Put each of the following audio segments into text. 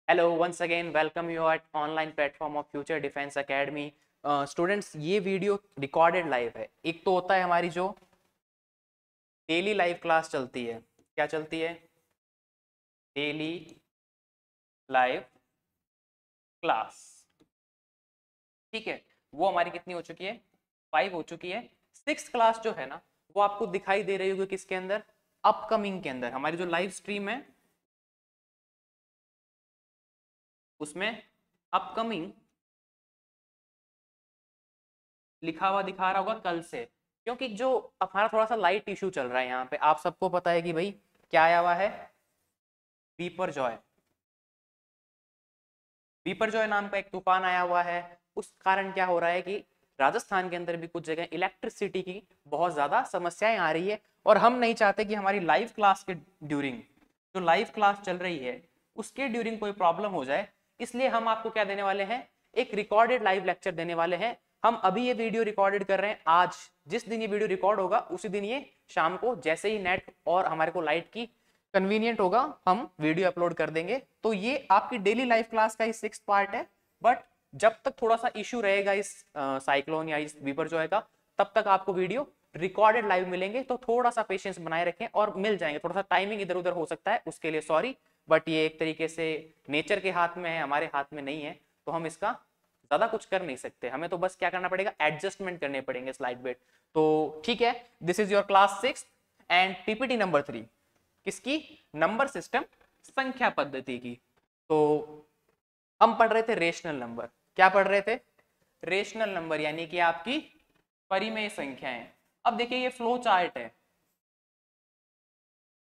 Hello once again welcome you at online platform of future defence academy. Students, ये video recorded live है। एक तो होता है हमारी जो डेली लाइव क्लास चलती है, क्या चलती है? Daily live class. ठीक है, वो हमारी कितनी हो चुकी है? 5 हो चुकी है। 6th क्लास जो है ना, वो आपको दिखाई दे रही होगी किसके अंदर? अपकमिंग के अंदर। हमारी जो लाइव स्ट्रीम है उसमें अपकमिंग लिखा हुआ दिखा रहा होगा कल से, क्योंकि जो हमारा थोड़ा सा लाइट इशू चल रहा है यहाँ पे। आप सबको पता है कि भाई क्या आया हुआ है? Beeper Joy. बीपर जॉय नाम का एक तूफान आया हुआ है। उस कारण क्या हो रहा है कि राजस्थान के अंदर भी कुछ जगह इलेक्ट्रिसिटी की बहुत ज्यादा समस्याएं आ रही है, और हम नहीं चाहते कि हमारी लाइव क्लास के ड्यूरिंग, जो लाइव क्लास चल रही है उसके ड्यूरिंग कोई प्रॉब्लम हो जाए। इसलिए हम आपको क्या देने वाले हैं? एक रिकॉर्डेड लाइव लेक्चर देने वाले हैं। हम अभी ये वीडियो रिकॉर्डेड कर रहे हैं आज। जिस दिन ये वीडियो रिकॉर्ड होगा उसी दिन ये शाम को, जैसे ही नेट और हमारे को लाइट की कन्वीनियंट होगा, हम वीडियो अपलोड कर देंगे। तो ये आपकी डेली लाइव क्लास का ही 6th पार्ट है। बट जब तक थोड़ा सा इश्यू रहेगा इस साइक्लोन या इस बीपर जो है, तब तक आपको वीडियो रिकॉर्डेड लाइव मिलेंगे। तो थोड़ा सा पेशेंस बनाए रखें और मिल जाएंगे। थोड़ा सा टाइमिंग इधर उधर हो सकता है, उसके लिए सॉरी। बट ये एक तरीके से नेचर के हाथ में है, हमारे हाथ में नहीं है, तो हम इसका ज्यादा कुछ कर नहीं सकते। हमें तो बस क्या करना पड़ेगा? एडजस्टमेंट करने पड़ेंगे स्लाइड बेट। तो ठीक है, this is your class 6 and PPT number 3 किसकी? नंबर सिस्टम, संख्या पद्धति की। तो हम पढ़ रहे थे रेशनल नंबर। क्या पढ़ रहे थे? रेशनल नंबर, यानी कि आपकी परिमेय संख्याएं। अब देखिए, ये फ्लो चार्ट है,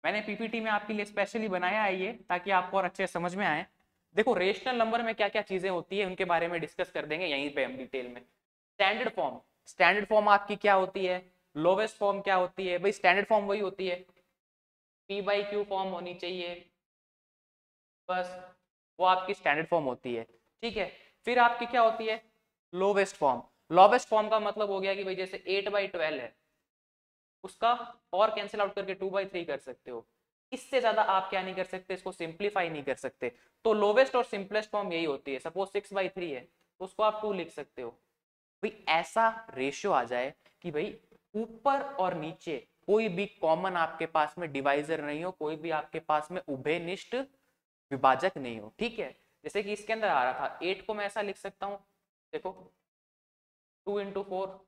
मैंने पीपीटी में आपके लिए स्पेशली बनाया है ये, ताकि आपको और अच्छे समझ में आए। देखो, रेशनल नंबर में क्या क्या चीजें होती है उनके बारे में डिस्कस कर देंगे यहीं पे हम डिटेल में। स्टैंडर्ड फॉर्म, स्टैंडर्ड फॉर्म आपकी क्या होती है? लोवेस्ट फॉर्म क्या होती है? भाई स्टैंडर्ड फॉर्म वही होती है, P/Q फॉर्म होनी चाहिए, बस वो आपकी स्टैंडर्ड फॉर्म होती है। ठीक है, फिर आपकी क्या होती है? Lowest form. लोवेस्ट फॉर्म का मतलब हो गया कि भाई जैसे 8/12 है, उसका और कैंसिल आउट करके 2/3 कर सकते हो। इससे ज्यादा आप क्या नहीं कर सकते? इसको सिंप्लीफाई नहीं कर सकते। तो लोवेस्ट और सिंपलेस्ट फॉर्म यही होती है। सपोज 6/3 है तो उसको आप 2 लिख सकते हो। भाई ऐसा रेशियो आ जाए कि भाई ऊपर और नीचे कोई भी कॉमन आपके पास में डिवाइजर नहीं हो, कोई भी आपके पास में उभयनिष्ठ विभाजक नहीं हो। ठीक है, जैसे कि इसके अंदर आ रहा था 8 को मैं ऐसा लिख सकता हूं, देखो 2x4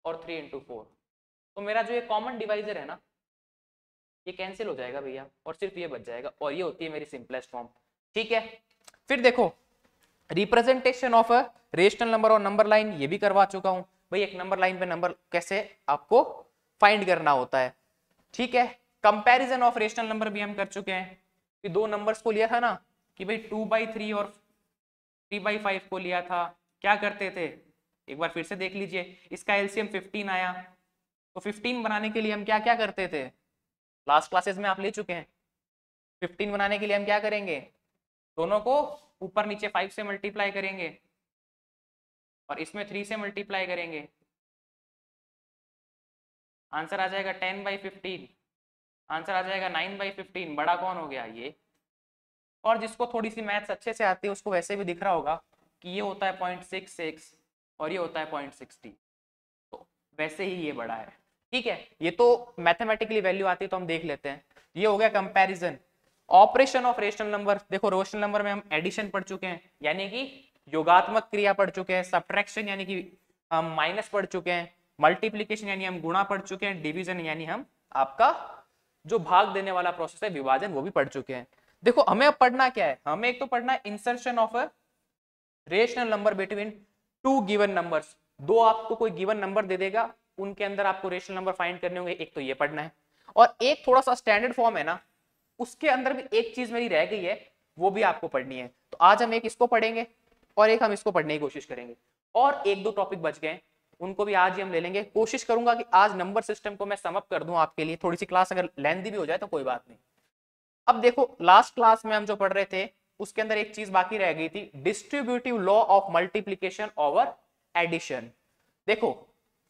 और 3x4। तो मेरा जो ये कॉमन डिवाइजर है ना, ये कैंसिल हो जाएगा भैया, और सिर्फ ये बच जाएगा, और ये होती है मेरी सिंपलेस्ट फॉर्म। ठीक है, फिर देखो representation of a rational number और नंबर लाइन, ये भी करवा चुका हूं। भाई एक नंबर लाइन पे नंबर कैसे आपको फाइंड करना होता है। ठीक है, कंपैरिजन ऑफ रेशनल नंबर भी हम कर चुके हैं कि दो नंबर्स को लिया था ना, कि भाई 2/3 और 3/5 को लिया था। क्या करते थे? एक बार फिर से देख लीजिए, इसका एलसीएम 15 आया, तो 15 बनाने के लिए हम क्या क्या करते थे? लास्ट क्लासेस में आप ले चुके हैं। 15 बनाने के लिए हम क्या करेंगे? दोनों को ऊपर नीचे 5 से मल्टीप्लाई करेंगे और इसमें 3 से मल्टीप्लाई करेंगे। आंसर आ जाएगा 10/15। आंसर आ जाएगा 9/15। बड़ा कौन हो गया? ये। और जिसको थोड़ी सी मैथ्स अच्छे से आती है उसको वैसे भी दिख रहा होगा कि ये होता है 0.66 और ये होता है 0.60, तो वैसे ही ये बड़ा है। ठीक है, ये तो मैथमेटिकली वैल्यू आती है तो हम देख लेते हैं। ये हो गया comparison. Operation of rational number, देखो रेशनल नंबर में हम एडिशन पढ़ चुके हैं, यानी कि योगात्मक क्रिया पढ़ चुके हैं। सब्ट्रैक्शन यानी कि हम माइनस पढ़ चुके हैं। मल्टीप्लीकेशन यानी हम गुणा पढ़ चुके हैं। डिवीजन यानी हम आपका जो भाग देने वाला प्रोसेस है, विभाजन, वो भी पढ़ चुके हैं। देखो हमें अब पढ़ना क्या है? हमें एक तो पढ़ना है insertion of a rational number between two given numbers. दो आपको कोई गिवन नंबर दे देगा, उनके अंदर आपको रेशनल नंबर फाइंड करने होंगे। एक तो ये पढ़ना है, और एक थोड़ा सा स्टैंडर्ड फॉर्म है ना, उसके अंदर भी एक चीज मेरी रह गई है, वो भी आपको पढ़नी है। तो आज हम एक इसको पढ़ेंगे और एक हम इसको पढ़ने की कोशिश करेंगे, और एक दो टॉपिक बच गए उनको भी आज ही हम ले लेंगे। कोशिश करूंगा कि आज नंबर सिस्टम को मैं समअप कर दूं आपके लिए। थोड़ी सी क्लास अगर लेंथी भी हो जाए तो कोई बात नहीं। अब देखो लास्ट क्लास में हम जो पढ़ रहे थे उसके अंदर एक चीज बाकी रह गई थी, distributive law of multiplication over addition. देखो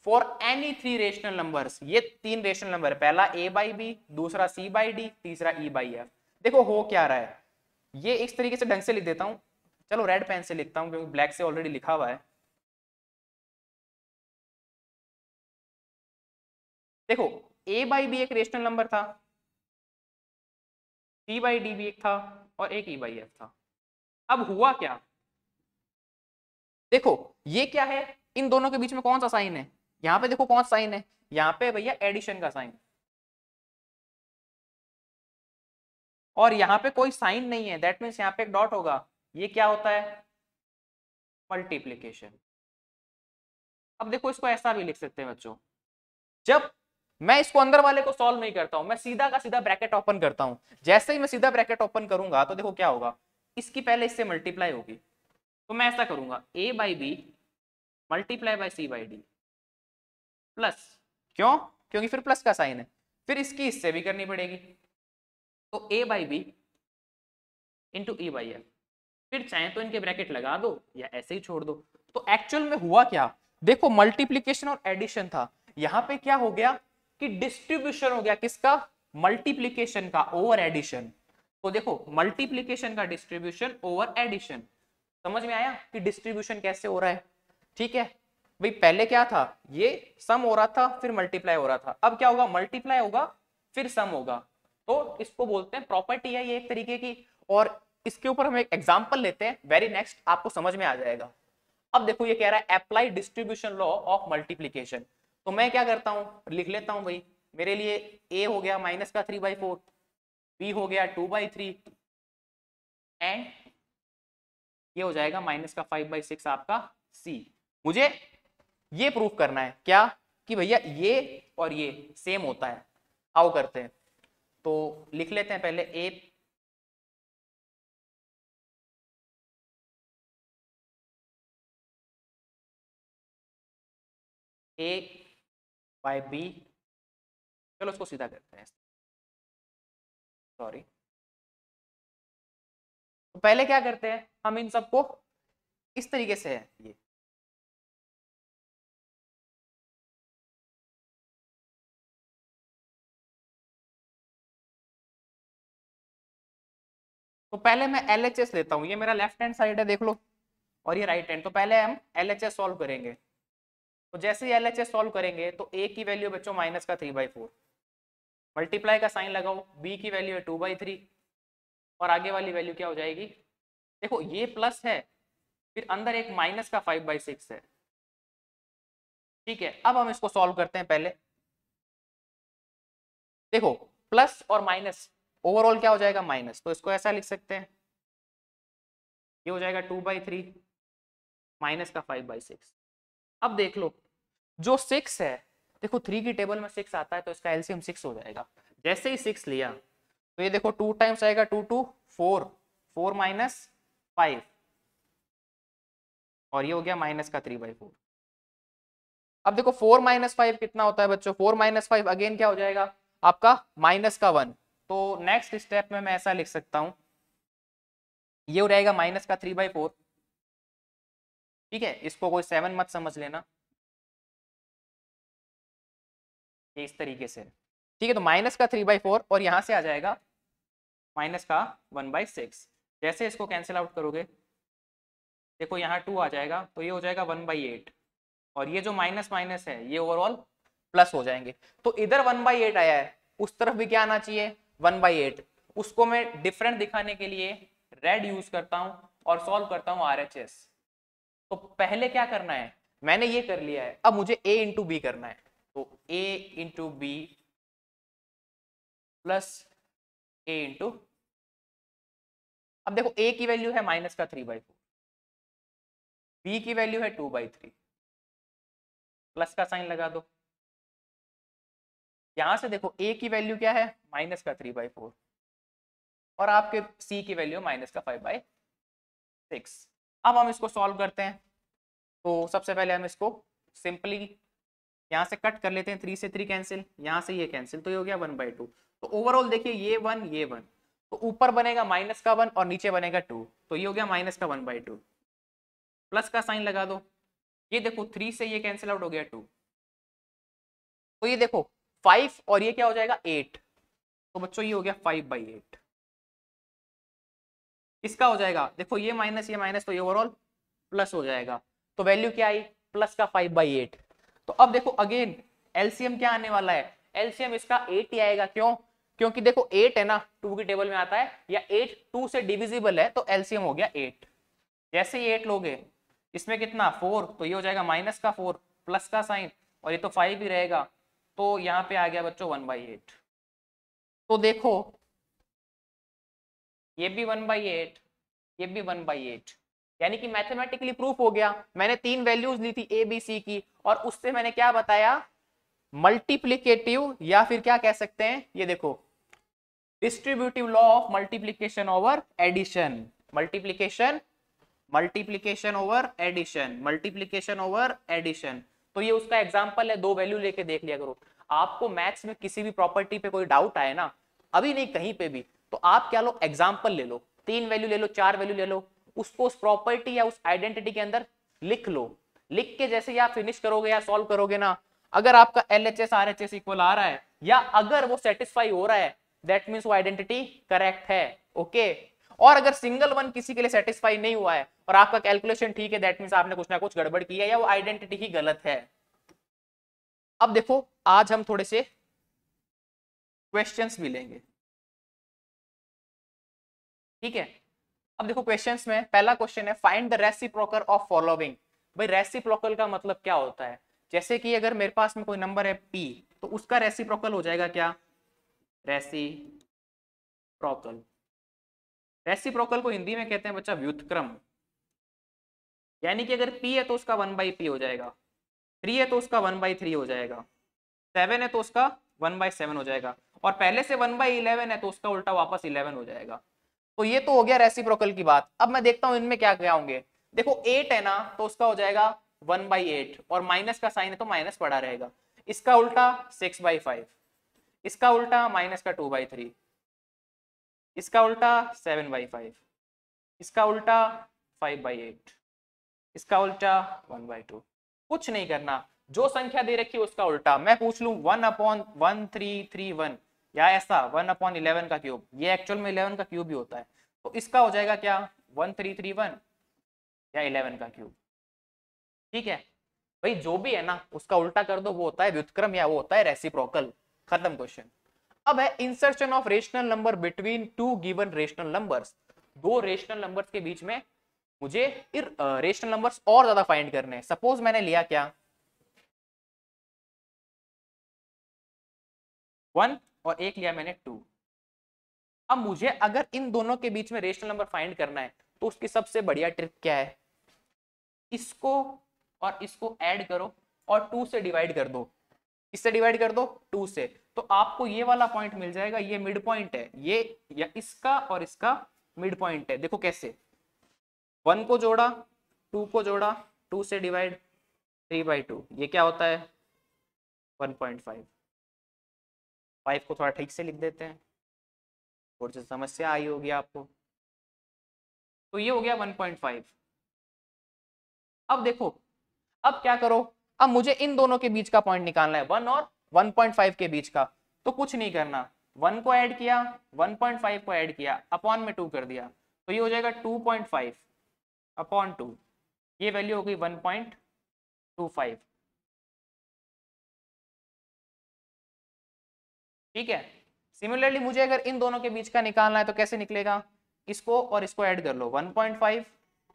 फॉर एनी 3 रेशनल नंबर्स, ये 3 रेशनल नंबर, पहला a/b, दूसरा c/d, तीसरा e/f। देखो हो क्या रहा है, ये इस तरीके से ढंग से लिख देता हूं, चलो रेड पेन से लिखता हूं क्योंकि ब्लैक से ऑलरेडी लिखा हुआ है। देखो a बाई बी एक रेशनल नंबर था, c बाई डी भी एक था, और एक e बाई एफ था। अब हुआ क्या, देखो ये क्या है, इन दोनों के बीच में कौन सा साइन है, यहाँ पे देखो कौन सा साइन है, यहाँ पे भैया एडिशन का साइन, और यहाँ पे कोई साइन नहीं है, दैट मीन्स यहाँ पे एक डॉट होगा, ये क्या होता है, मल्टीप्लीकेशन। अब देखो इसको ऐसा भी लिख सकते हैं बच्चों, जब मैं इसको अंदर वाले को सॉल्व नहीं करता हूं, मैं सीधा का सीधा ब्रैकेट ओपन करता हूं, जैसे ही मैं सीधा ब्रैकेट ओपन करूंगा तो देखो क्या होगा, इसकी पहले इससे मल्टीप्लाई होगी, तो मैं ऐसा करूंगा a by B multiply by C by D plus, क्यों, क्योंकि फिर प्लस का साइन है, फिर इसकी इससे भी करनी पड़ेगी, तो a by B into E by F, फिर चाहे तो इनके ब्रैकेट लगा दो या ऐसे ही छोड़ दो। तो एक्चुअल में हुआ क्या, देखो मल्टीप्लीकेशन और एडिशन था, यहां पे क्या हो गया कि डिस्ट्रीब्यूशन हो गया, किसका, मल्टीप्लीकेशन का ओवर एडिशन। तो देखो मल्टीप्लीकेशन का डिस्ट्रीब्यूशन ओवर एडिशन, समझ में आया कि डिस्ट्रीब्यूशन कैसे हो रहा है, ठीक है भाई, पहले क्या था, ये सम हो रहा था फिर मल्टीप्लाई हो रहा था, अब क्या होगा, मल्टीप्लाई होगा फिर सम होगा, तो इसको बोलते हैं प्रॉपर्टी है ये एक तरीके की। और इसके ऊपर हम एक एग्जांपल लेते हैं, वेरी नेक्स्ट आपको समझ में आ जाएगा। अब देखो ये कह रहा है apply distribution law of multiplication, तो मैं क्या करता हूं, लिख लेता हूं भाई, मेरे लिए a हो गया माइनस का 3/4, b हो गया 2/3, एंड ये हो जाएगा माइनस का 5/6 आपका c। मुझे ये प्रूफ करना है क्या, कि भैया ये और ये सेम होता है, आओ करते हैं, तो लिख लेते हैं पहले a बाई बी, चलो उसको सीधा करते हैं, सॉरी, तो पहले क्या करते हैं, हम इन सबको इस तरीके से है ये, तो पहले मैं LHS लेता हूं, ये मेरा लेफ्ट हैंड साइड है देख लो, और ये राइट हैंड, तो पहले हम LHS सॉल्व करेंगे, तो जैसे ही LHS सॉल्व करेंगे तो a की वैल्यू बच्चों माइनस का 3/4, मल्टीप्लाई का साइन लगाओ, b की वैल्यू है 2/3, और आगे वाली वैल्यू क्या हो जाएगी, देखो ये प्लस है, फिर अंदर एक माइनस का 5/6 है, ठीक है। अब हम इसको सॉल्व करते हैं पहले, देखो प्लस और माइनस ओवरऑल क्या हो जाएगा, माइनस, तो इसको ऐसा लिख सकते हैं, ये हो जाएगा 2/3 माइनस का 5/6। अब देख लो जो 6 है, देखो 3 की टेबल में 6 आता है तो इसका एलसीएम 6 हो जाएगा, जैसे ही 6 लिया तो ये देखो 2 टाइम्स आएगा, 2 2 4, 4 माइनस 5, और ये हो गया माइनस का 3/4। अब देखो 4 माइनस 5 कितना होता है बच्चों, 4 माइनस 5 अगेन क्या हो जाएगा आपका माइनस का 1, तो नेक्स्ट स्टेप में मैं ऐसा लिख सकता हूं, ये हो जाएगा माइनस का 3/4, ठीक है, इसको कोई 7 मत समझ लेना, ये इस तरीके से, ठीक है, तो माइनस का 3/4 और यहां से आ जाएगा माइनस का 1/6, जैसे इसको कैंसिल आउट करोगे देखो यहाँ 2 आ जाएगा, तो ये हो जाएगा 1/8, और ये जो माइनस माइनस है ये ओवरऑल प्लस हो जाएंगे, तो इधर 1/8 आया है, उस तरफ भी क्या आना चाहिए 1/8, उसको मैं डिफरेंट दिखाने के लिए रेड यूज करता हूं और सॉल्व करता हूं RHS। तो पहले क्या करना है, मैंने ये कर लिया है, अब मुझे a इंटू बी करना है, तो a into B plus a into, अब देखो a की वैल्यू है माइनस का 3/4, b की वैल्यू है 2/3, प्लस का साइन लगा दो, यहां से देखो a की वैल्यू क्या है माइनस का 3/4, और आपके c की वैल्यू माइनस का 5/6। अब हम इसको सॉल्व करते हैं, तो सबसे पहले हम इसको सिंपली यहाँ से कट कर लेते हैं, 3 से 3 कैंसिल, यहाँ से ये कैंसिल, तो ये हो गया 1/2, तो ओवरऑल देखिए ये 1 ये 1, तो ऊपर बनेगा माइनस का 1 और नीचे बनेगा 2, तो ये हो गया माइनस का 1/2, प्लस का साइन लगा दो, ये देखो 3 से ये कैंसिल आउट हो गया 2, तो ये देखो 5 और ये क्या हो जाएगा 8, तो बच्चों ये हो गया 5/8, इसका हो जाएगा, देखो ये माइनस तो ये ओवरऑल प्लस हो जाएगा। तो वैल्यू क्या आई, प्लस का 5/8। तो अब देखो अगेन एलसीएम क्या आने वाला है, एलसीएम इसका 8 ही आएगा। क्यों, क्योंकि देखो 8 है ना, 2 की टेबल में आता है, या 8 2 से डिविजिबल है, तो एलसीएम हो गया 8। जैसे ही 8 लोगे, इसमें कितना 4, तो ये हो जाएगा माइनस का 4 प्लस का साइन, और ये तो 5 ही रहेगा, तो यहाँ पे आ गया बच्चों 1/8। तो देखो ये भी 1/8, ये भी 1/8, यानी कि मैथमेटिकली प्रूफ हो गया। मैंने 3 वैल्यूज ली थी ए बी सी की, और उससे मैंने क्या बताया, मल्टीप्लीकेटिव, या फिर क्या कह सकते हैं, ये देखो distributive law of multiplication over addition, multiplication over addition, multiplication over addition. तो ये उसका एग्जांपल है, 2 वैल्यू लेके देख लिया करो। आपको मैथ्स में किसी भी प्रॉपर्टी पे कोई डाउट आए ना, अभी नहीं कहीं पे भी, तो आप क्या लो, एग्जांपल ले लो, 3 वैल्यू ले लो, 4 वैल्यू ले लो, उसको उस प्रॉपर्टी या उस आइडेंटिटी के अंदर लिख लो। लिख के जैसे ही आप फिनिश करोगे या सॉल्व करोगे ना, अगर आपका LHS RHS इक्वल आ रहा है, या अगर वो सेटिस्फाई हो रहा है, दैट मीन्स वो आइडेंटिटी करेक्ट है। ओके, और अगर सिंगल वन किसी के लिए सेटिस्फाई नहीं हुआ है और आपका कैलकुलेशन ठीक है, दैट मीन्स आपने कुछ ना कुछ गड़बड़ किया, या वो आइडेंटिटी ही गलत है। अब देखो आज हम थोड़े से क्वेश्चंस भी लेंगे, ठीक है। अब देखो क्वेश्चंस में पहला क्वेश्चन है, find the reciprocal of following. भाई रेसिप्रोकल का मतलब क्या होता है, जैसे कि अगर मेरे पास में कोई नंबर है p, तो उसका रेसिप्रोकल हो जाएगा क्या, रेसिप्रोकल। रेसिप्रोकल को हिंदी में कहते हैं बच्चा व्युत्क्रम, यानी कि अगर p है तो उसका 1/p हो जाएगा, 3 है तो उसका 1/3 हो जाएगा, 7 है तो उसका 1/7 हो जाएगा, और पहले से 1/11 है तो उसका उल्टा वापस 11 हो जाएगा। तो ये तो हो गया रेसिप्रोकल की बात। अब मैं देखता हूं इनमें क्या क्या होंगे। देखो 8 है ना, तो उसका हो जाएगा 1/8, और माइनस का साइन है तो माइनस पड़ा रहेगा। इसका उल्टा 6/5, इसका उल्टा माइनस का 2/3, इसका उल्टा 7/5, इसका उल्टा 5/8, इसका उल्टा 1/2। कुछ नहीं करना, जो संख्या दे रखी है उसका उल्टा। मैं पूछ लूं 1/1331, या ऐसा 1/11 का क्यूब, ये एक्चुअल में 11 का क्यूब ही होता है, तो इसका हो जाएगा क्या 1331 या 11 का क्यूब। ठीक है भाई, जो भी है ना उसका उल्टा कर दो, वो होता है व्युत्क्रम या वो होता है रेसिप्रोकल। खत्म क्वेश्चन। अब है insertion of rational number between 2 given rational numbers. 2 rational numbers के बीच में मुझे रेशनल नंबर्स और ज्यादा फाइंड करने हैं। सपोज मैंने लिया क्या 1 और एक लिया मैंने 2। अब मुझे अगर इन दोनों के बीच में रेशनल नंबर फाइंड करना है, तो उसकी सबसे बढ़िया ट्रिक क्या है, इसको और इसको ऐड करो और 2 से डिवाइड कर दो। इससे डिवाइड कर दो 2 से, तो आपको ये वाला पॉइंट मिल जाएगा, ये मिड पॉइंट है, ये या इसका और इसका मिड पॉइंट है। देखो कैसे, 1 को जोड़ा, 2 को जोड़ा, 2 से डिवाइड 3/2, ये क्या होता है 1.5। 5 को थोड़ा ठीक से लिख देते हैं, थोड़ी सी समस्या आई होगी आपको। तो ये हो गया 1.5। अब देखो, अब क्या करो, अब मुझे इन दोनों के बीच का पॉइंट निकालना है, 1 और 1.5 के बीच का। तो कुछ नहीं करना, 1 को ऐड किया, 1.5 को ऐड किया, अपॉन में 2 कर दिया, तो ये हो जाएगा 2.5 अपॉन 2, ये वैल्यू हो गई 1.25। ठीक है। सिमिलरली मुझे अगर इन दोनों के बीच का निकालना है तो कैसे निकलेगा, इसको और इसको ऐड कर लो, 1.5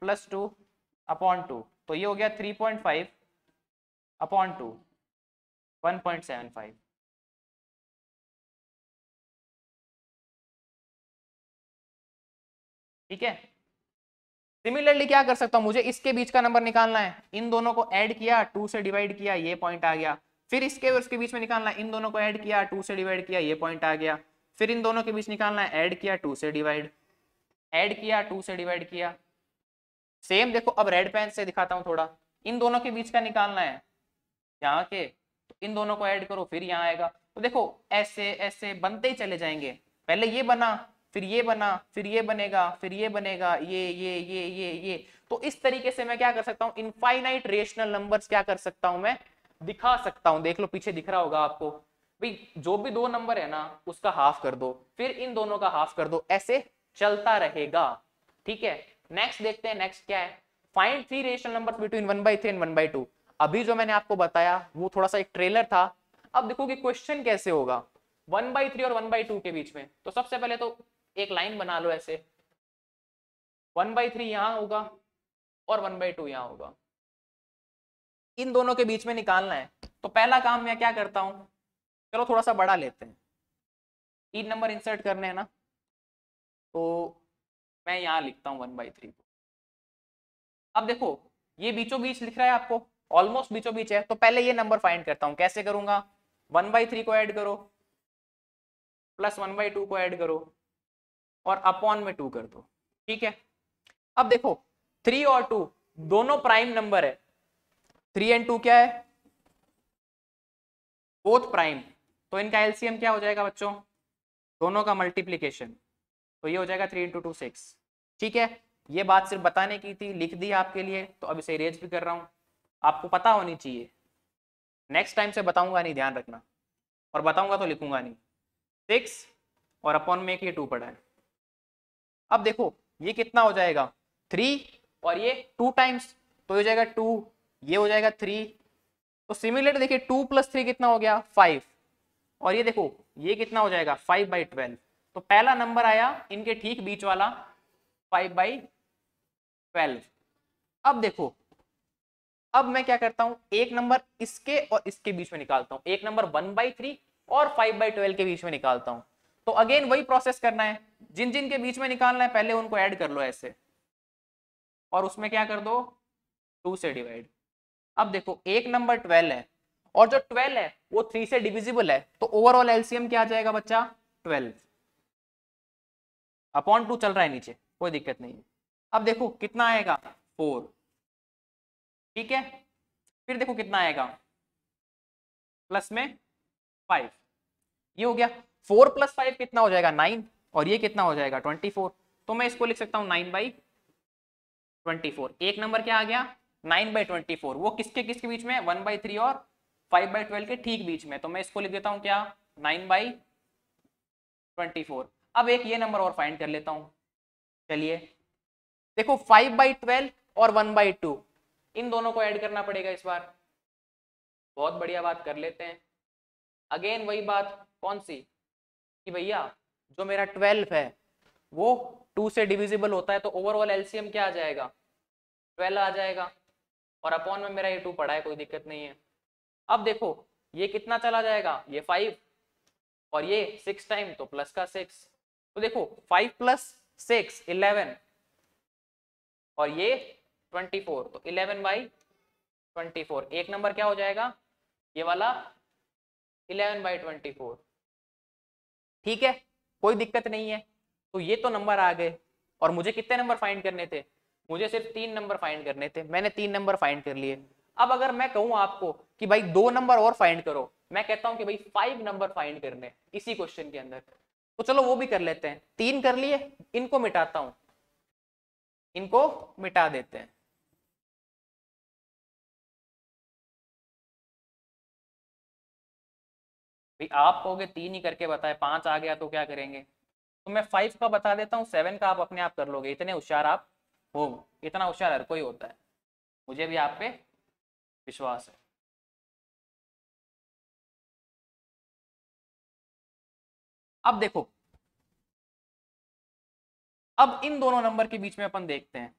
प्लस 2 अपॉन 2, तो ये हो गया 3.5 अपॉन 2, 1.75। ठीक है। सिमिलरली क्या कर सकता हूं, मुझे इसके बीच का नंबर निकालना है, इन दोनों को ऐड किया, 2 से डिवाइड किया, ये पॉइंट आ गया। फिर इसके और इसके बीच में निकालना है, इन दोनों को ऐड किया, 2 से डिवाइड किया, ये पॉइंट आ गया। फिर इन दोनों के बीच निकालना है, ऐड किया, 2 से डिवाइड, ऐड किया, 2 से डिवाइड किया। सेम देखो, अब रेड पेन से दिखाता हूं थोड़ा, इन दोनों के बीच का निकालना है यहाँ के, तो इन दोनों को ऐड करो, फिर यहाँ आएगा। तो देखो ऐसे ऐसे बनते ही चले जाएंगे, पहले ये बना, फिर ये बना, फिर ये बनेगा, फिर ये बनेगा, ये। तो इस तरीके से मैं क्या कर सकता हूँ, इनफाइनाइट रेशनल नंबर्स क्या कर सकता हूं, मैं दिखा सकता हूं। देख लो पीछे दिख रहा होगा आपको, भाई जो भी 2 नंबर है ना उसका हाफ कर दो, फिर इन दोनों का हाफ कर दो, ऐसे चलता रहेगा। ठीक है, नेक्स्ट देखते हैं, नेक्स्ट क्या है, find three rational numbers between 1/3 and 1/2। अभी जो मैंने आपको बताया वो थोड़ा सा एक ट्रेलर था। अब देखो कि क्वेश्चन कैसे होगा 1/3 और 1/2 के बीच में। तो सबसे पहले तो एक लाइन बना लो ऐसे, 1/3 यहां होगा और 1/2 यहां होगा, इन दोनों के बीच में निकालना है। तो पहला काम मैं क्या करता हूं, चलो थोड़ा सा बड़ा लेते हैं, 3 नंबर इंसर्ट करने हैं ना, तो मैं यहां लिखता हूं 1/3 को। अब देखो ये बीचों बीच लिख रहा है आपको, ऑलमोस्ट बीचों बीच है, तो पहले ये नंबर फाइंड करता हूं। कैसे करूंगा, 1/3 को ऐड करो प्लस 1/2 को ऐड करो और अपॉन में 2 कर दो, ठीक है। अब देखो 3 और 2 दोनों प्राइम नंबर है, 3 एंड 2 क्या है, बोथ प्राइम, तो इनका एलसीएम क्या हो जाएगा बच्चों, दोनों का मल्टीप्लीकेशन, तो ये हो जाएगा 3 × 2 6, ठीक है। ये बात सिर्फ बताने की थी, लिख दी आपके लिए, तो अब इसे इरेज भी कर रहा हूं, आपको पता होनी चाहिए, नेक्स्ट टाइम से बताऊंगा नहीं, ध्यान रखना, और बताऊंगा तो लिखूंगा नहीं। 6 और अपॉन में एक ये 2 पड़ा है। अब देखो ये कितना हो जाएगा 3 और ये 2 टाइम्स, तो ये हो जाएगा 2, ये हो जाएगा 3, तो सिमिलर देखिए 2 + 3 कितना हो गया 5, और ये देखो ये कितना हो जाएगा 5/12। तो पहला नंबर आया इनके ठीक बीच वाला 5/12। अब देखो अब मैं क्या करता हूं, एक नंबर इसके और इसके बीच में निकालता हूं, एक नंबर 1/3 और 5/12 के बीच में निकालता हूं। तो अगेन वही प्रोसेस करना है, जिन जिन के बीच में निकालना है पहले उनको ऐड कर लो ऐसे, और उसमें क्या कर दो 2 से डिवाइड। अब देखो एक नंबर 12 है और जो 12 है वो 3 से डिविजिबल है, तो ओवरऑल एलसीएम क्या आ जाएगा बच्चा 12 अपॉन 2 चल रहा है नीचे, कोई दिक्कत नहीं है। अब देखो कितना आएगा 4, ठीक है। फिर देखो कितना आएगा प्लस में 5, ये हो गया 4 + 5 कितना हो जाएगा 9, और ये कितना हो जाएगा 24। तो मैं इसको लिख सकता हूं 9/24। एक नंबर क्या आ गया 9/24, वो किसके किसके बीच में 1/3 और 5/12 के ठीक बीच में, तो मैं इसको लिख देता हूं क्या 9/24। अब एक ये नंबर और फाइंड कर लेता हूं, चलिए देखो 5/12 और 1/2 इन दोनों को ऐड करना पड़ेगा इस बार। बहुत बढ़िया बात कर लेते हैं, अगेन वही बात कौन सी कि भैया जो मेरा 12 है वो 2 से डिविजिबल होता है, तो ओवरऑल एलसीएम क्या आ जाएगा 12 आ जाएगा, और अपॉन में मेरा ये 2 पड़ा है, कोई दिक्कत नहीं है। अब देखो ये कितना चला जाएगा, ये 5 और ये 6 टाइम, तो प्लस का 6, तो देखो 5 + 6 11 और ये 24, तो 11/24। एक नंबर क्या हो जाएगा ये वाला 11/24, ठीक है, कोई दिक्कत नहीं है। तो ये तो नंबर आ गए, और मुझे कितने नंबर फाइंड करने थे, मुझे सिर्फ 3 नंबर फाइंड करने थे, मैंने 3 नंबर फाइंड कर लिए। अब अगर मैं कहूं आपको कि भाई 2 नंबर और फाइंड करो, मैं कहता हूं कि भाई 5 नंबर फाइंड करने इसी क्वेश्चन के अंदर, तो चलो वो भी कर लेते हैं। 3 कर लिए, इनको मिटाता हूं, इनको मिटा देते हैं। भाई आप कहोगे 3 ही करके बताए, 5 आ गया तो क्या करेंगे, तो मैं 5 का बता देता हूँ, 7 का आप अपने आप कर लोगे, इतने होशियार आप हो, इतना होशियार हर कोई होता है, मुझे भी आप पे विश्वास है। अब देखो अब इन दोनों नंबर के बीच में अपन देखते हैं,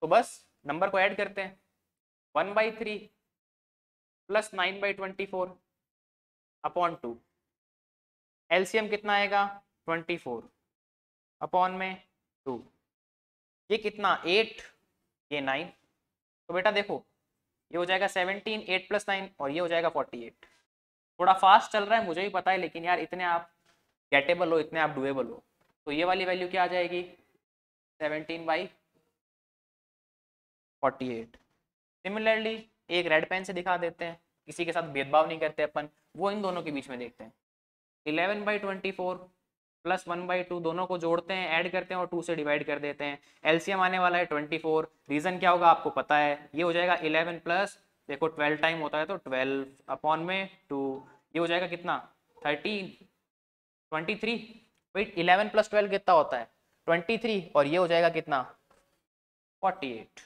तो बस नंबर को ऐड करते हैं, 1/3 प्लस 9/24 अपॉन 2, एलसीएम कितना आएगा 24 अपॉन में 2, ये कितना 8, ये 9, तो बेटा देखो ये हो जाएगा 17, 8 + 9 और ये हो जाएगा 48। थोड़ा फास्ट चल रहा है मुझे भी पता है, लेकिन यार इतने आप गेटेबल हो, इतने आप डुएबल हो, तो ये वाली वैल्यू क्या आ जाएगी 17/48। सिमिलरली एक रेड पेन से दिखा देते हैं, किसी के साथ भेदभाव नहीं करते अपन, वो इन दोनों के बीच में देखते हैं, 11/24 प्लस 1/2 दोनों को जोड़ते हैं, ऐड करते हैं और 2 से डिवाइड कर देते हैं, एलसीएम आने वाला है 24। रीजन क्या होगा आपको पता है, ये हो जाएगा 11 प्लस देखो 12 टाइम होता है तो 12 अपॉन में 2, ये हो जाएगा कितना 13 23। वेट 11 + 12 कितना होता है 23 और ये हो जाएगा कितना 48,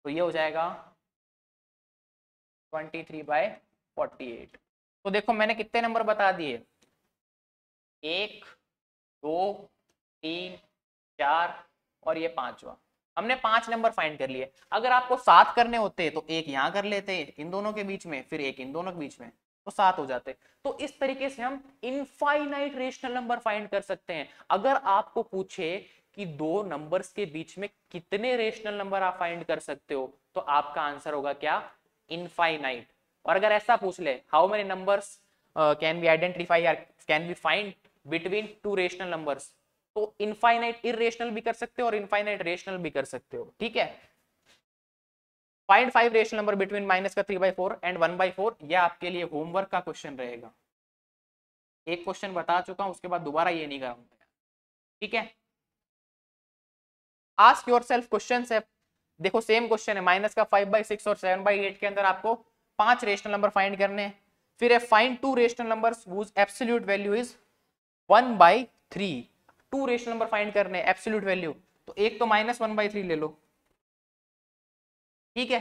तो ये हो जाएगा 23/48। तो देखो मैंने कितने नंबर बता दिए, 1 2 3 4 और ये 5वां। हमने 5 नंबर फाइंड कर लिए। अगर आपको 7 करने होते तो एक यहाँ कर लेते इन दोनों के बीच में, फिर एक इन दोनों के बीच में, तो 7 हो जाते। तो इस तरीके से हम इनफाइनाइट रेशनल नंबर फाइंड कर सकते हैं। अगर आपको पूछे कि दो नंबर्स के बीच में कितने रेशनल नंबर आप फाइंड कर सकते हो, तो आपका आंसर होगा क्या, इनफाइनाइट। और अगर ऐसा पूछ ले how many numbers can be identify या can be find between two rational numbers, तो इनफाइनाइट इरेशनल भी कर सकते हो और इनफाइनाइट रेशनल भी कर सकते हो। ठीक है, find 5 rational number between minus का 3/4 एंड 1/4, यह आपके लिए होमवर्क का क्वेश्चन रहेगा। एक क्वेश्चन बता चुका हूं, उसके बाद दोबारा ये नहीं कराऊंगा। ठीक है, आस्क योरसेल्फ क्वेश्चंस है। देखो सेम क्वेश्चन है, माइनस का 5/6 और 7/8 के अंदर आपको 5 रेशनल नंबर फाइंड करने हैं। फिर है find 2 rational numbers whose absolute value is 1/3। 2 rational number find करने एब्सोल्यूट वैल्यू, तो एक तो -1/3 ले लो। ठीक है,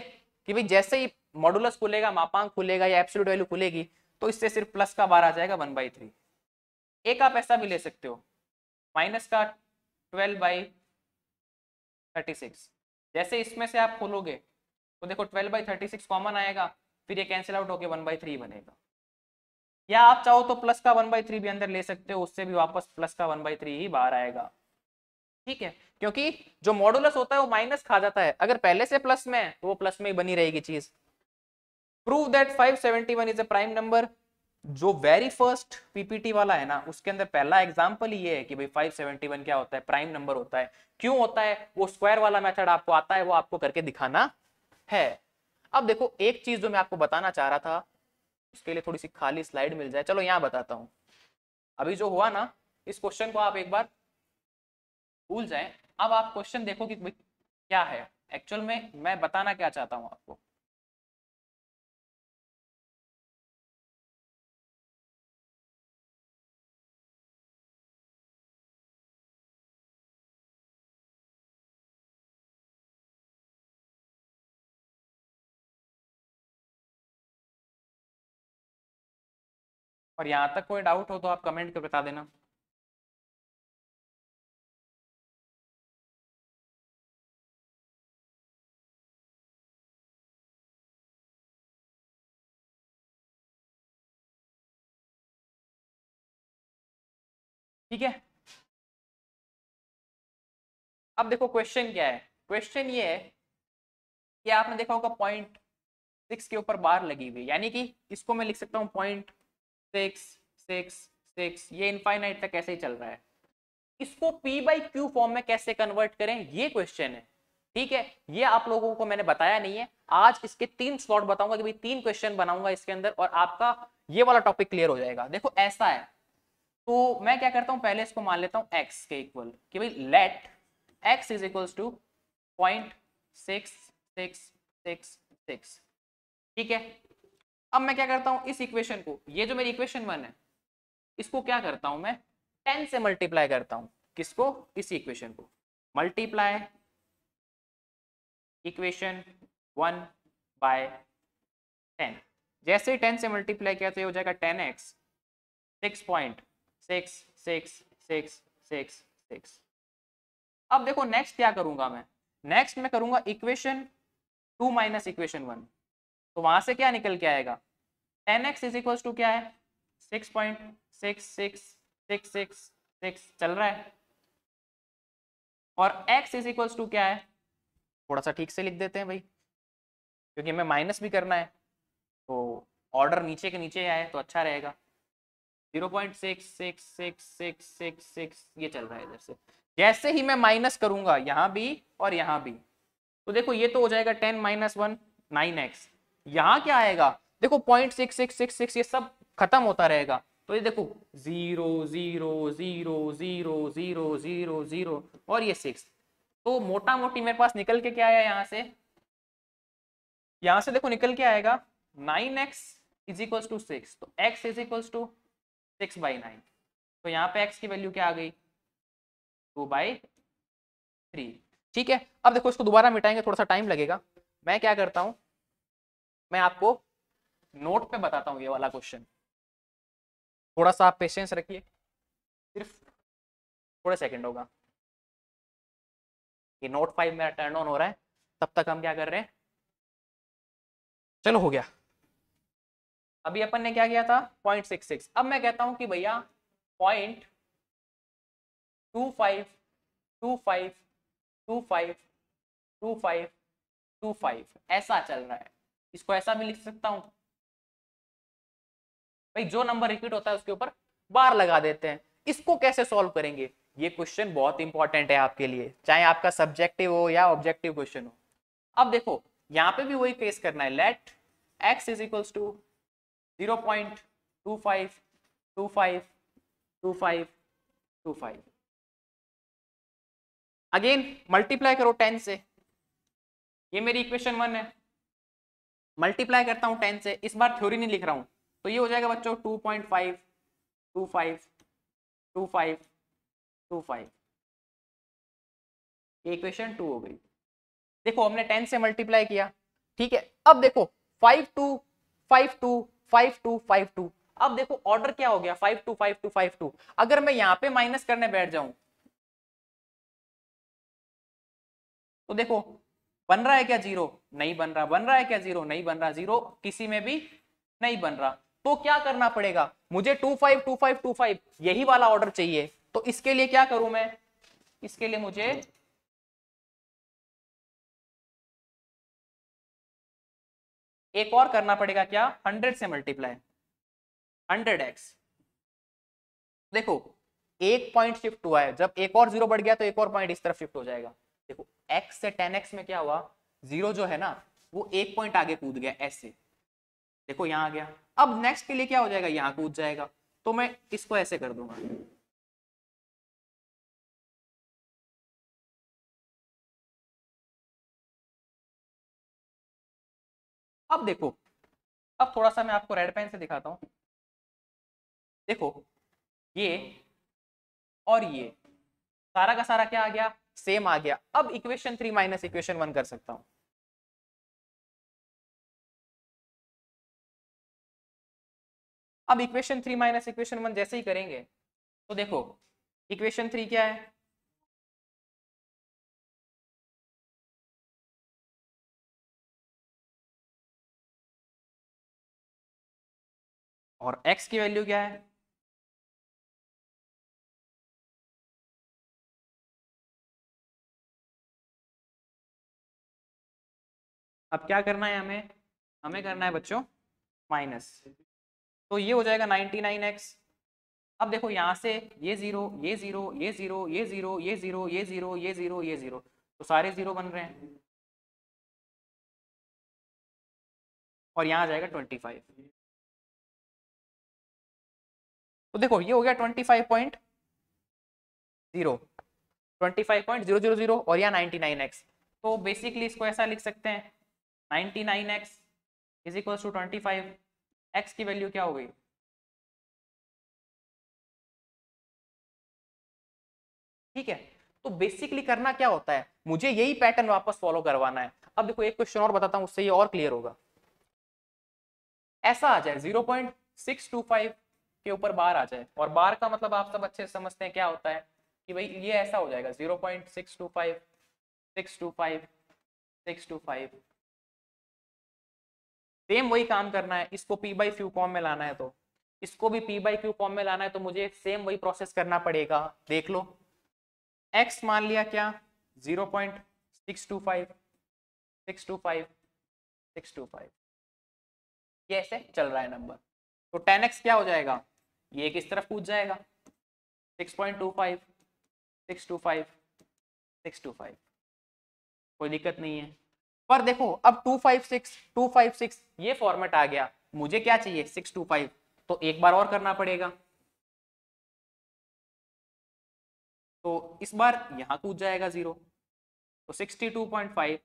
कि भाई जैसे ही मॉडुलस खुलेगा, मापांक खुलेगा या एब्सोल्यूट वैल्यू खुलेगी, तो इससे सिर्फ प्लस का बार आ जाएगा 1/3। एक आप ऐसा भी ले सकते हो, माइनस का 12/36। जैसे इसमें से आप खोलोगे तो देखो 12/36 कॉमन आएगा, फिर ये कैंसिल आउट होके 1/3 बनेगा। या आप चाहो तो प्लस का 1/3 भी अंदर ले सकते हो, उससे भी वापस प्लस का 1/3 ही बाहर आएगा। ठीक है, क्योंकि जो मॉडुलस होता है वो माइनस खा जाता है, अगर पहले से प्लस में है तो वो प्लस में ही बनी रहेगी चीज। Prove that 571 is a prime number. जो वेरी फर्स्ट पीपीटी वाला है ना, उसके अंदर पहला एग्जांपल ये है कि भाई 571 क्या होता है, प्राइम नंबर होता है। क्यों होता है, वो स्क्वायर वाला मेथड आपको आता है, वो आपको करके दिखाना है। अब देखो एक चीज जो मैं आपको बताना चाह रहा था, उसके लिए थोड़ी सी खाली स्लाइड मिल जाए, चलो यहाँ बताता हूँ। अभी जो हुआ ना, इस क्वेश्चन को आप एक बार भूल जाए। अब आप क्वेश्चन देखो कि क्या है एक्चुअल में, मैं बताना क्या चाहता हूँ आपको। और यहाँ तक कोई डाउट हो तो आप कमेंट कर बता देना। ठीक है, अब देखो क्वेश्चन क्या है। क्वेश्चन ये है कि आपने देखा होगा 0.6 के ऊपर बार लगी हुई, यानी कि इसको मैं लिख सकता हूँ 0.666, ये इनफाइनाइट तक ऐसे ही चल रहा है। इसको P/Q फॉर्म में कैसे कन्वर्ट करें, ये क्वेश्चन है। ठीक है, ये आप लोगों को मैंने बताया नहीं है। आज इसके 3 स्लॉट बताऊंगा कि भाई 3 क्वेश्चन बनाऊंगा इसके अंदर, और आपका ये वाला टॉपिक क्लियर हो जाएगा। देखो ऐसा है, तो मैं क्या करता हूं, पहले इसको मान लेता हूं x के इक्वल, कि भाई let x is equals to 0.6666। ठीक है, अब मैं क्या करता हूं, इस इक्वेशन को, ये जो मेरी इक्वेशन 1 है, इसको क्या करता हूं मैं 10 से मल्टीप्लाई करता हूं। किसको, इसी इक्वेशन को। Multiply equation 1/10। जैसे ही 10 से मल्टीप्लाई किया तो ये हो जाएगा 10x 6.66666। अब देखो नेक्स्ट क्या करूंगा मैं, नेक्स्ट मैं करूंगा इक्वेशन 2 माइनस इक्वेशन 1। तो वहां से क्या निकल के आएगा, 10x इज इक्वल टू क्या है 6.66666 चल रहा है, और x इज इक्वल टू क्या है, थोड़ा सा ठीक से लिख देते हैं भाई, क्योंकि हमें माइनस भी करना है, तो ऑर्डर नीचे के नीचे आए तो अच्छा रहेगा। 0.66666 ये चल रहा है इधर से। जैसे ही मैं माइनस करूंगा यहां भी और यहां भी, तो देखो ये तो हो जाएगा 10 - 1 9x। यहां क्या आएगा, देखो 0.6666 ये सब खत्म होता रहेगा, तो ये देखो 0 0 0 0 0 0 0 और ये 6। तो मोटा मोटी मेरे पास निकल के क्या आया, यहां से देखो निकल के आएगा 9x इज इक्वल टू 6, तो x इज इक्वल टू 6/9। तो यहाँ पे x की वैल्यू क्या आ गई 2/3। ठीक है, अब देखो इसको दोबारा मिटाएंगे, थोड़ा सा टाइम लगेगा। मैं क्या करता हूं, मैं आपको नोट पे बताता हूं ये वाला क्वेश्चन, थोड़ा सा आप पेशेंस रखिए, सिर्फ थोड़े सेकंड होगा। ये नोट 5 मेरा टर्न ऑन हो रहा है, तब तक हम क्या कर रहे हैं, चलो हो गया। अभी अपन ने क्या किया था 0.66, अब मैं कहता हूं कि भैया 0.25 25 25 25 25 ऐसा चल रहा है, इसको ऐसा भी लिख सकता हूं भाई, जो नंबर रिपीट होता है उसके ऊपर बार लगा देते हैं। इसको कैसे सॉल्व करेंगे, ये क्वेश्चन बहुत इंपॉर्टेंट है आपके लिए, चाहे आपका सब्जेक्टिव हो या ऑब्जेक्टिव क्वेश्चन हो। अब देखो यहां पे भी वही फेस करना है, let x is equals to 0.25 25 25 25, again multiply करो 10 से, ये मेरी इक्वेशन 1 है, मल्टीप्लाई करता हूं 10 से, इस बार थ्योरी नहीं लिख रहा हूं, तो ये हो जाएगा बच्चों 2.5 25 25 25, ये इक्वेशन 2 हो गई। देखो हमने 10 से मल्टीप्लाई किया, ठीक है, अब देखो 5 2 5 2 5 2 5 2, अब देखो ऑर्डर क्या हो गया 5 2 5 2 5 2, अगर मैं यहां पे माइनस करने बैठ जाऊं तो देखो बन रहा है क्या जीरो, नहीं बन रहा, बन रहा है क्या जीरो, नहीं बन रहा, जीरो किसी में भी नहीं बन रहा, तो क्या करना पड़ेगा मुझे 25 25 25 यही वाला ऑर्डर चाहिए, तो इसके लिए क्या करूं मैं, इसके लिए मुझे एक और करना पड़ेगा, क्या 100 से मल्टीप्लाई 100x, देखो एक पॉइंट शिफ्ट हुआ है, जब एक और जीरो बढ़ गया तो एक और पॉइंट इस तरफ शिफ्ट हो जाएगा, देखो x से 10x में क्या हुआ, जीरो जो है ना वो एक पॉइंट आगे कूद गया ऐसे, देखो यहां आ गया, अब नेक्स्ट के लिए क्या हो जाएगा, यहां कूद जाएगा, तो मैं इसको ऐसे कर दूंगा, अब देखो, अब थोड़ा सा मैं आपको रेड पेन से दिखाता हूं, देखो ये और ये सारा का सारा क्या आ गया, सेम आ गया, अब इक्वेशन 3 माइनस इक्वेशन 1 कर सकता हूं, अब इक्वेशन 3 माइनस इक्वेशन 1 जैसे ही करेंगे तो देखो इक्वेशन 3 क्या है, और x की वैल्यू क्या है, अब क्या करना है हमें, हमें करना है बच्चों माइनस, तो ये हो जाएगा 99x, अब देखो यहां से ये जीरो ये जीरो ये जीरो ये जीरो ये जीरो ये जीरो ये जीरो ये जीरो, तो सारे जीरो बन रहे हैं, और यहां आ जाएगा 25, तो देखो ये हो गया 25.0 25.000 और यहाँ 99x, तो बेसिकली इसको ऐसा लिख सकते हैं 99x is equal to 25, x की वैल्यू क्या हो गई, ठीक है, तो बेसिकली करना क्या होता है, मुझे यही पैटर्न वापस फॉलो करवाना है। अब देखो एक क्वेश्चन और बताता हूं, उससे ये और क्लियर होगा, ऐसा आ जाए 0.625 के ऊपर बार आ जाए, और बार का मतलब आप सब अच्छे से समझते हैं क्या होता है, कि भाई ये ऐसा हो जाएगा 0.625 625 625, सेम वही काम करना है, इसको p बाई क्यू फॉर्म में लाना है, तो इसको भी p बाई क्यू फॉर्म में लाना है, तो मुझे सेम वही प्रोसेस करना पड़ेगा, देख लो x मान लिया क्या 0.625 625 625, ये ऐसे चल रहा है नंबर, तो 10x क्या हो जाएगा, ये किस तरफ कूद जाएगा 6.25 625 625, कोई दिक्कत नहीं है, पर देखो अब 256 256 ये फॉर्मेट आ गया, मुझे क्या चाहिए 625, तो एक बार और करना पड़ेगा, तो इस बार यहां कूद जाएगा जीरो, तो 62.5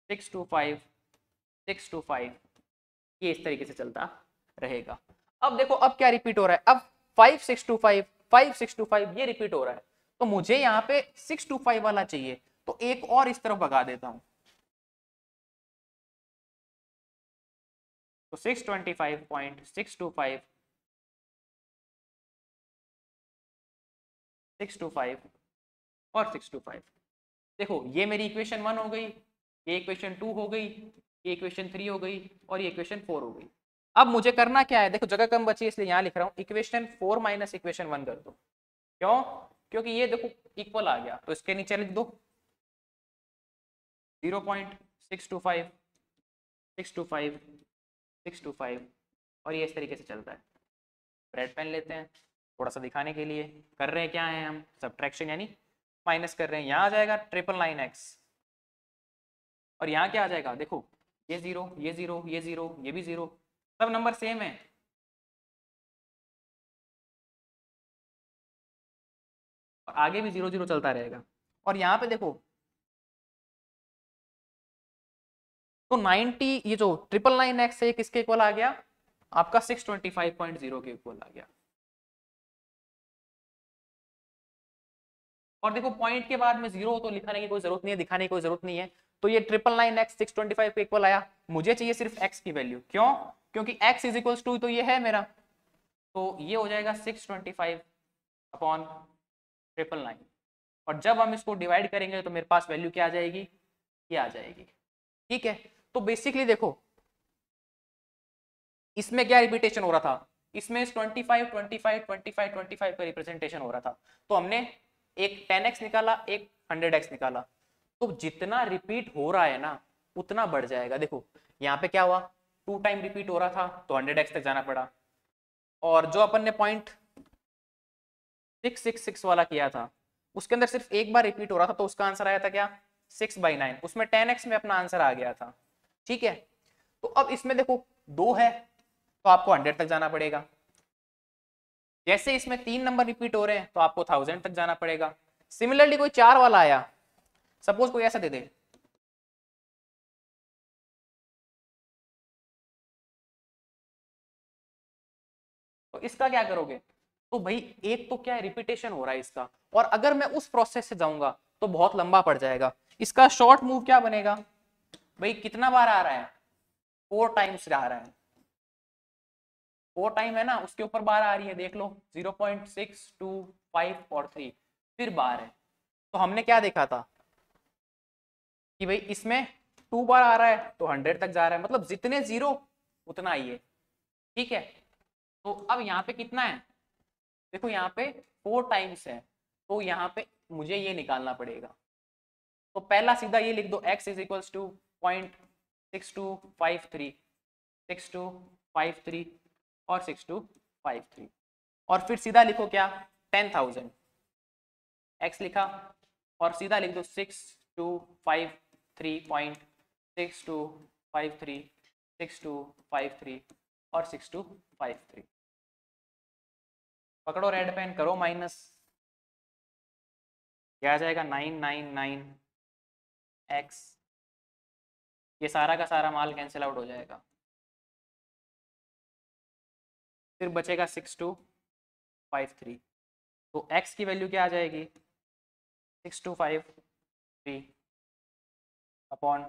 625 625, ये इस तरीके से चलता रहेगा। अब देखो अब क्या रिपीट हो रहा है, अब 5625 5625 ये रिपीट हो रहा है, तो मुझे यहाँ पे 625 वाला चाहिए, तो एक और इस तरफ भगा देता हूं, तो 625.625 625 और 625। देखो ये मेरी इक्वेशन 1 हो गई, ये इक्वेशन 2 हो गई, ये इक्वेशन 3 हो गई और ये इक्वेशन 4 हो गई। अब मुझे करना क्या है, देखो जगह कम बची है इसलिए यहां लिख रहा हूं इक्वेशन 4 माइनस इक्वेशन 1 कर दो। क्यों? क्योंकि ये देखो इक्वल आ गया, तो इसके नीचे लिख दो 0.625 625 625 और ये इस तरीके से चलता है। रेड पेन लेते हैं थोड़ा सा दिखाने के लिए, कर रहे हैं क्या है हम, सब्ट्रैक्शन यानी माइनस कर रहे हैं। यहाँ आ जाएगा 999x और यहाँ क्या आ जाएगा, देखो ये जीरो ये जीरो ये जीरो ये भी जीरो, सब नंबर सेम है। और आगे भी 0 0 चलता रहेगा। और यहाँ पे देखो तो 90, ये जो 999x है किसके इक्वल आ गया, आपका 625.0 के इक्वल आ गया। और देखो पॉइंट के बाद में जीरो तो लिखाने की कोई जरूरत नहीं है, दिखाने की कोई जरूरत नहीं है, तो ये 999x 625 के इक्वल आया। मुझे चाहिए सिर्फ x की वैल्यू, क्यों? क्योंकि x इज इक्वल टू तो ये है मेरा, तो ये हो जाएगा 625 अपॉन 999। और जब हम इसको डिवाइड करेंगे तो मेरे पास वैल्यू क्या आ जाएगी, ये आ जाएगी। ठीक है, तो बेसिकली देखो इसमें क्या रिपीटेशन हो रहा था, इसमें 25 25 25 25 का रिप्रेजेंटेशन हो रहा था, तो हमने एक 10x निकाला एक 100x निकाला, तो जितना रिपीट हो रहा है ना उतना बढ़ जाएगा। देखो यहाँ पे क्या हुआ, 2 टाइम रिपीट हो रहा था तो 100x तक जाना पड़ा, और जो अपन ने 0.666 वाला किया था उसके अंदर सिर्फ एक बार रिपीट हो रहा था, तो उसका आंसर आया था क्या 6/9, उसमें 10x में अपना आंसर आ गया था। ठीक है, तो अब इसमें देखो 2 है तो आपको 100 तक जाना पड़ेगा, जैसे इसमें 3 नंबर रिपीट हो रहे हैं तो आपको 1000 तक जाना पड़ेगा। सिमिलरली कोई 4 वाला आया, सपोज कोई ऐसा दे दे तो इसका क्या करोगे, तो भाई एक तो क्या है रिपीटेशन हो रहा है इसका, और अगर मैं उस प्रोसेस से जाऊंगा तो बहुत लंबा पड़ जाएगा। इसका शॉर्ट मूव क्या बनेगा, भाई कितना बार आ रहा है, 4 टाइम्स आ रहा है, 4 टाइम है ना, उसके ऊपर बार आ रही है देख लो 0.625 और 3 फिर बार है। तो हमने क्या देखा था कि भाई इसमें 2 बार आ रहा है तो 100 तक जा रहा है, मतलब जितने जीरो उतना ही है। ठीक है, तो अब यहाँ पे कितना है, देखो यहाँ पे 4 टाइम्स है, तो यहाँ पे मुझे ये निकालना पड़ेगा। तो पहला सीधा ये लिख दो x इज इक्वल्स टू 0.6253 6253 और 6253, और फिर सीधा लिखो क्या 10,000, x लिखा और सीधा लिख दो 6253.6253 6253 और 6253। पकड़ो रेड पेन, करो माइनस, क्या आ जाएगा 999x, ये सारा का सारा माल कैंसिल आउट हो जाएगा, फिर बचेगा 6253, तो x की वैल्यू क्या आ जाएगी 6253 अपॉन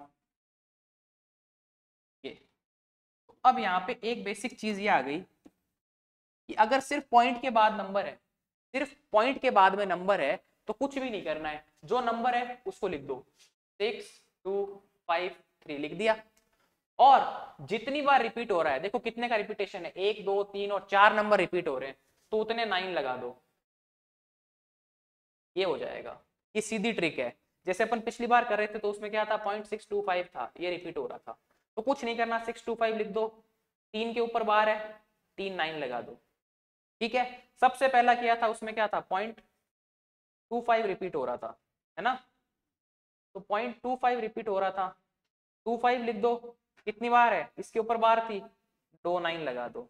ये। तो अब यहाँ पे एक बेसिक चीज ये आ गई कि अगर सिर्फ पॉइंट के बाद नंबर है, सिर्फ पॉइंट के बाद में नंबर है तो कुछ भी नहीं करना है, जो नंबर है उसको लिख दो 6253 लिख दिया, और जितनी बार रिपीट हो रहा है, देखो कितने का रिपीटेशन है 1 2 3 और 4 नंबर रिपीट हो रहे हैं, तो उतने 9 लगा दो, ये हो जाएगा। ये सीधी ट्रिक है, जैसे अपन पिछली बार कर रहे थे तो उसमें क्या था 0.625 था, ये रिपीट हो रहा था, तो कुछ नहीं करना 625 लिख दो, 3 के ऊपर बार है 3 9 लगा दो। ठीक है, सबसे पहला किया था उसमें क्या था 0.25 रिपीट हो रहा था, है ना, तो 0.25 रिपीट हो रहा था, 25 लिख दो, कितनी बार है इसके ऊपर बार थी 2 9 लगा दो।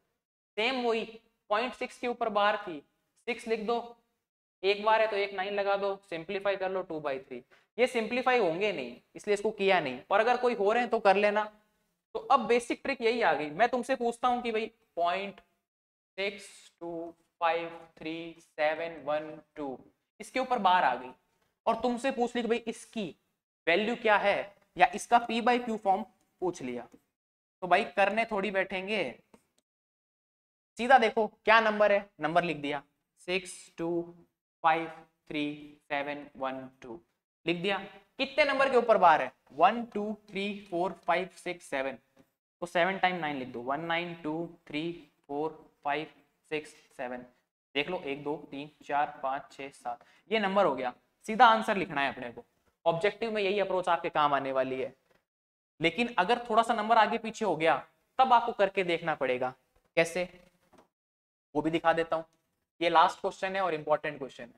सेम वही 0.6 के ऊपर बार थी 6 लिख दो, एक बार है तो एक 9 लगा दो, सिंप्लीफाई कर लो 2/3। ये सिंप्लीफाई होंगे नहीं इसलिए इसको किया नहीं, और अगर कोई हो रहे हैं तो कर लेना। तो अब बेसिक ट्रिक यही आ गई, मैं तुमसे पूछता हूँ कि भाई 0.6253 712 इसके ऊपर बार आ गई और तुमसे पूछ ली कि भाई इसकी वैल्यू क्या है, या इसका पी बाई क्यू फॉर्म पूछ लिया, तो भाई करने थोड़ी बैठेंगे, सीधा देखो क्या नंबर है, नंबर लिख दिया 62537112 लिख दिया। कितने नंबर के ऊपर बार है, 1 2 3 4 5 6 7, तो 7 टाइम 9 लिख दो, 1 9 2 3 4 5 6 7, देख लो 1 2 3 4 5 6 7, ये नंबर हो गया। सीधा आंसर लिखना है अपने को, ऑब्जेक्टिव में यही अप्रोच आपके काम आने वाली है। लेकिन अगर थोड़ा सा नंबर आगे पीछे हो गया तब आपको करके देखना पड़ेगा, कैसे वो भी दिखा देता हूं। ये लास्ट क्वेश्चन है और इंपॉर्टेंट क्वेश्चन है,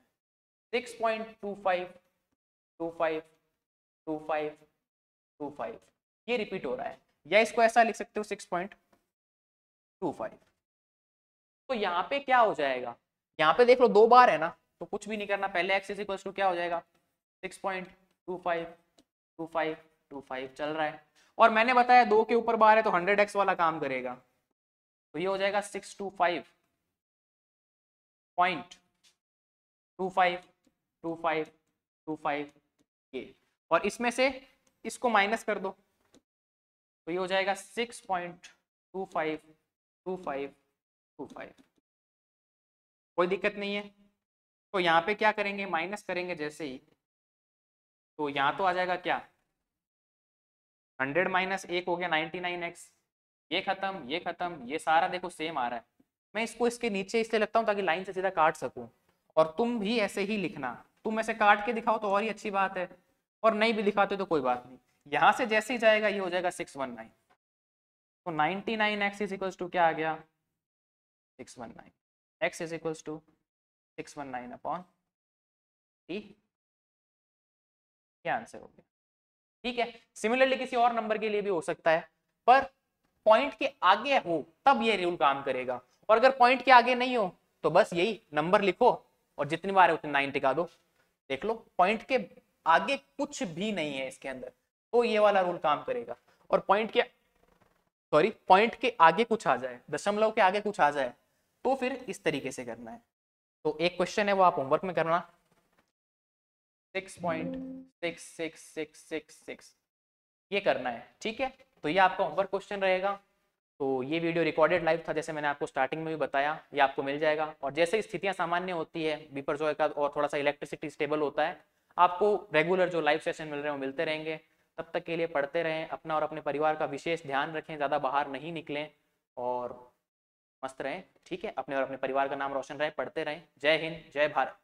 6.252525 ये रिपीट हो रहा है, या इसको ऐसा लिख सकते हो 6.25। तो यहाँ पे क्या हो जाएगा, यहाँ पे देख लो 2 बार है ना, तो कुछ भी नहीं करना, पहले x इक्वल टू क्या हो जाएगा 6.252525 चल रहा है, और मैंने बताया 2 के ऊपर बार है तो 100x वाला काम करेगा, तो ये हो जाएगा 625.2525 ये, और इसमें से इसको माइनस कर दो तो ये हो जाएगा 6.252525, कोई दिक्कत नहीं है। तो यहाँ पे क्या करेंगे, माइनस करेंगे जैसे ही, तो यहाँ तो आ जाएगा क्या 100 माइनस 1 हो गया 99x, ये खत्म ये खत्म, ये सारा देखो सेम आ रहा है। मैं इसको इसके नीचे इसलिए लगता हूँ ताकि लाइन से सीधा काट सकूं, और तुम भी ऐसे ही लिखना, तुम ऐसे काट के दिखाओ तो और ही अच्छी बात है, और नहीं भी दिखाते तो कोई बात नहीं। यहाँ से जैसे ही जाएगा ये हो जाएगा 619, तो 99x इज इक्वल्स टू क्या आ गया 619, x is equals to 619 upon t, ये आंसर हो गया। ठीक है, सिमिलरली किसी और नंबर के लिए भी हो सकता है, पर पॉइंट के आगे हो तब ये रूल काम करेगा, और अगर पॉइंट के आगे नहीं हो तो बस यही नंबर लिखो और जितनी बार है उतनी 9 टिका दो। देख लो पॉइंट के आगे कुछ भी नहीं है इसके अंदर, तो ये वाला रूल काम करेगा, और पॉइंट के आगे कुछ आ जाए, दशमलव के आगे कुछ आ जाए, तो फिर इस तरीके से करना है। तो एक क्वेश्चन है वो आप होमवर्क में करना, 6.66666 ये करना है। ठीक है, तो ये आपका होमवर्क क्वेश्चन रहेगा। तो ये वीडियो रिकॉर्डेड लाइव था, जैसे मैंने आपको स्टार्टिंग में भी बताया, ये आपको मिल जाएगा, और जैसे स्थितियां सामान्य होती है बिपरजॉय का और थोड़ा सा इलेक्ट्रिसिटी स्टेबल होता है, आपको रेगुलर जो लाइव सेशन मिल रहे हैं वो मिलते रहेंगे। तब तक के लिए पढ़ते रहें, अपना और अपने परिवार का विशेष ध्यान रखें, ज़्यादा बाहर नहीं निकलें और मस्त रहें। ठीक है, अपने और अपने परिवार का नाम रोशन रहे, पढ़ते रहें। जय हिंद, जय भारत।